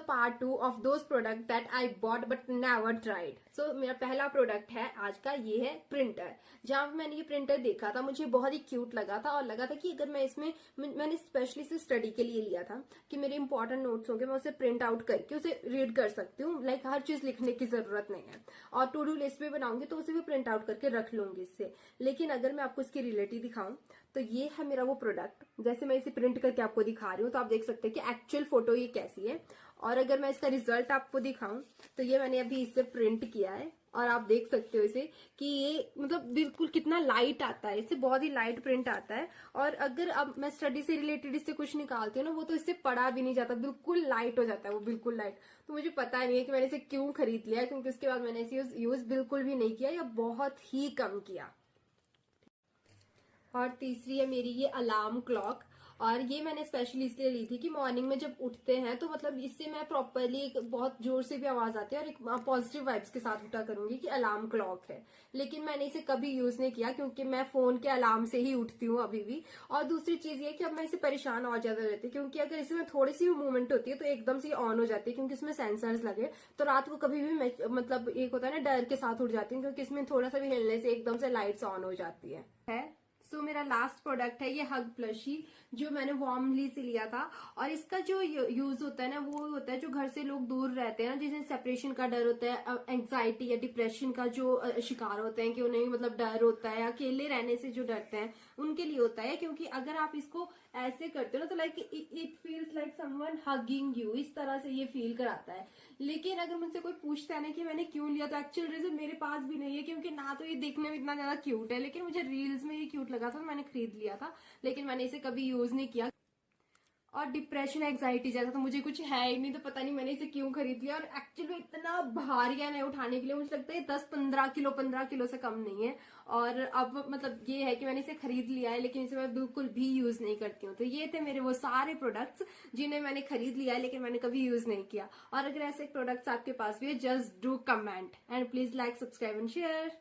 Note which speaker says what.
Speaker 1: Part 2 of those product that I bought but never tried. So मेरा पहला product है आज का, ये है प्रिंटर। जहां पे मैंने ये प्रिंटर देखा था मुझे बहुत ही क्यूट लगा था और लगा था कि अगर मैं इसमें, मैंने स्पेशली से स्टडी के लिए लिया था कि मेरे इंपॉर्टेंट नोट्स होंगे, मैं उसे प्रिंट आउट करके उसे रीड कर सकती हूँ। लाइक हर चीज लिखने की जरूरत नहीं है, और टू डू लिस्ट भी बनाऊंगी तो उसे भी प्रिंट आउट करके रख लूंगी इससे। लेकिन अगर मैं आपको इसकी रिलेटिव दिखाऊं तो ये है मेरा वो प्रोडक्ट। जैसे मैं इसे प्रिंट करके आपको दिखा रही हूँ तो आप देख सकते हैं कि एक्चुअल फोटो ये कैसी है। और अगर मैं इसका रिजल्ट आपको दिखाऊं तो ये मैंने अभी इससे प्रिंट किया है और आप देख सकते हो इसे कि ये मतलब बिल्कुल कितना लाइट आता है, इससे बहुत ही लाइट प्रिंट आता है। और अगर अब मैं स्टडी से रिलेटेड इससे कुछ निकालती हूँ ना, वो तो इससे पढ़ा भी नहीं जाता, बिल्कुल लाइट हो जाता है वो, बिल्कुल लाइट। तो मुझे पता नहीं है कि मैंने इसे क्यों खरीद लिया, क्योंकि उसके बाद मैंने इसे यूज बिल्कुल भी नहीं किया या बहुत ही कम किया। और तीसरी है मेरी ये अलार्म क्लॉक, और ये मैंने स्पेशली इसलिए ली थी कि मॉर्निंग में जब उठते हैं तो मतलब इससे मैं प्रॉपरली एक बहुत जोर से भी आवाज आती है और एक पॉजिटिव वाइब्स के साथ उठा करूंगी कि अलार्म क्लॉक है। लेकिन मैंने इसे कभी यूज नहीं किया क्योंकि मैं फोन के अलार्म से ही उठती हूँ अभी भी। और दूसरी चीज ये कि अब मैं इसे परेशान और ज्यादा रहती हूँ, क्योंकि अगर इसमें थोड़ी सी भी मूवमेंट होती है तो एकदम से ऑन हो जाती है, क्योंकि इसमें सेंसर्स लगे। तो रात को कभी भी मतलब एक होता है ना, डर के साथ उठ जाती हूँ, क्योंकि इसमें थोड़ा सा भी हिलने से एकदम से लाइट्स ऑन हो जाती है। सो मेरा लास्ट प्रोडक्ट है ये हग प्लशी, जो मैंने वार्मली से लिया था। और इसका जो यूज होता है ना, वो होता है जो घर से लोग दूर रहते हैं ना, जिन्हें सेपरेशन का डर होता है, एंग्जाइटी या डिप्रेशन का जो शिकार होते हैं कि उन्हें मतलब डर होता है, अकेले रहने से जो डरते हैं उनके लिए होता है। क्योंकि अगर आप इसको ऐसे करते हो ना तो like it feels like someone hugging you, इस तरह से ये फील कराता है। लेकिन अगर मुझसे कोई पूछता है ना कि मैंने क्यों लिया, तो एक्चुअल रीजन मेरे पास भी नहीं है, क्योंकि ना तो ये देखने में इतना ज्यादा क्यूट है, लेकिन मुझे रील्स में ये क्यूट लगा था तो मैंने खरीद लिया था। लेकिन मैंने इसे कभी यूज नहीं किया। और डिप्रेशन एग्जाइटी जैसा तो मुझे कुछ है ही नहीं, तो पता नहीं मैंने इसे क्यों खरीद लिया। और एक्चुअली इतना भारी है ना उठाने के लिए, मुझे लगता है 10-15 किलो, 15 किलो से कम नहीं है। और अब मतलब ये है कि मैंने इसे खरीद लिया है, लेकिन इसे मैं बिल्कुल भी यूज नहीं करती हूँ। तो ये थे मेरे वो सारे प्रोडक्ट्स जिन्हें मैंने खरीद लिया है लेकिन मैंने कभी यूज नहीं किया। और अगर ऐसे प्रोडक्ट्स आपके पास भी है, just do comment and please like, subscribe and share.